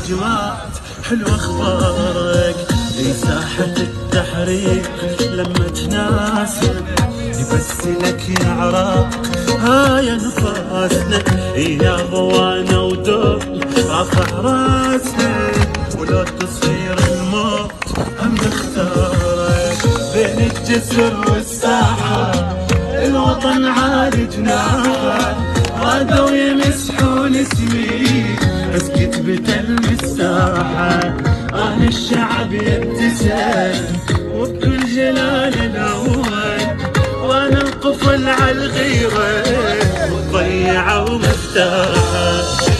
نجمات حلو اخبارك في ساحة التحرير لما تناسب يبسلك يا عراق هاي انفاسنا يا ضوانا ودول رافع راسك ولو تصير الموت هم نختارك بين الجسر والساحة الوطن عاد جناحك غادوا يمسحون اسمي بس كتبة المساحة الشعب يبتسم وبكل جلال الأول وانا القفل عالغيرة وضيعوا مفتاحه